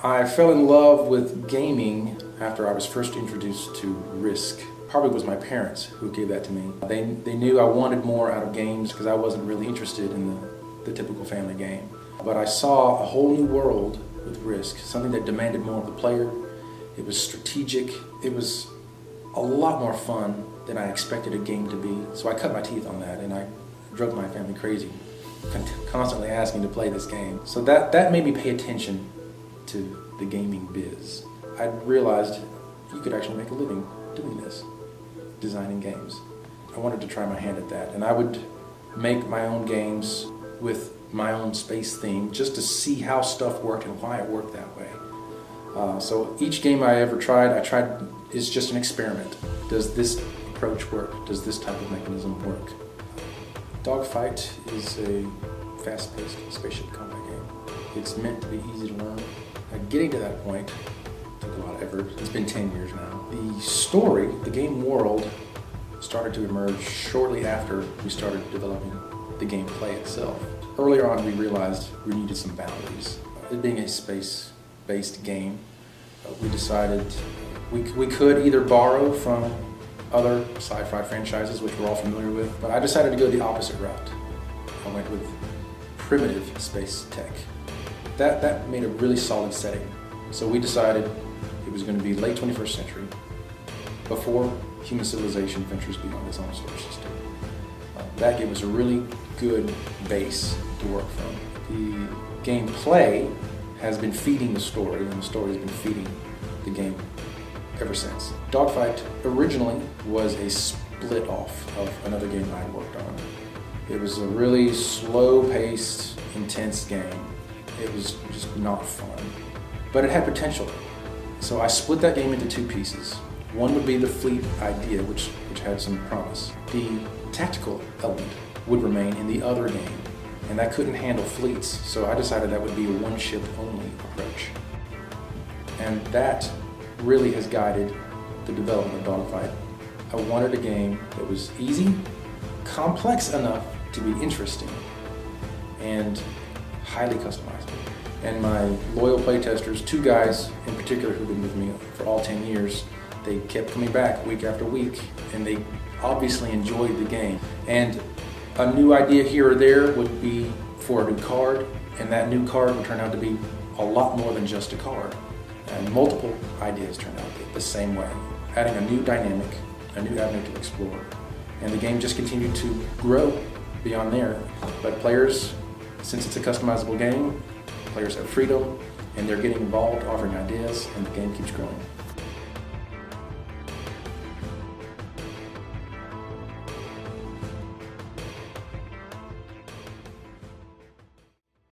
I fell in love with gaming after I was first introduced to Risk. Probably was my parents who gave that to me. They knew I wanted more out of games because I wasn't really interested in the typical family game. But I saw a whole new world with Risk, something that demanded more of the player. It was strategic. It was a lot more fun than I expected a game to be. So I cut my teeth on that and I drove my family crazy, constantly asking to play this game. So that made me pay attention to the gaming biz. I realized you could actually make a living doing this, designing games. I wanted to try my hand at that, and I would make my own games with my own space theme just to see how stuff worked and why it worked that way. So each game I ever tried is just an experiment. Does this approach work? Does this type of mechanism work? Dogfight is a fast-paced spaceship combat game. It's meant to be easy to learn. Getting to that point took a lot of effort. It's been 10 years now. The story, the game world, started to emerge shortly after we started developing the gameplay itself. Earlier on, we realized we needed some boundaries. It being a space-based game, we decided we could either borrow from other sci-fi franchises, which we're all familiar with, but I decided to go the opposite route. I went with primitive space tech. That made a really solid setting. So we decided it was going to be late 21st century, before human civilization ventures beyond its own solar system. That gave us a really good base to work from. The gameplay has been feeding the story, and the story has been feeding the game ever since. Dogfight originally was a split off of another game I had worked on. It was a really slow-paced, intense game. It was just not fun, but it had potential. So I split that game into two pieces. One would be the fleet idea, which had some promise. The tactical element would remain in the other game, and that couldn't handle fleets, so I decided that would be a one-ship only approach. And that really has guided the development of Dogfight. I wanted a game that was easy, complex enough to be interesting, and highly customizable. And my loyal playtesters, two guys in particular who've been with me for all 10 years, they kept coming back week after week, and they obviously enjoyed the game. And a new idea here or there would be for a new card, and that new card would turn out to be a lot more than just a card. And multiple ideas turned out the same way, adding a new dynamic, a new avenue to explore. And the game just continued to grow beyond there. But players, since it's a customizable game, players have freedom, and they're getting involved, offering ideas, and the game keeps growing.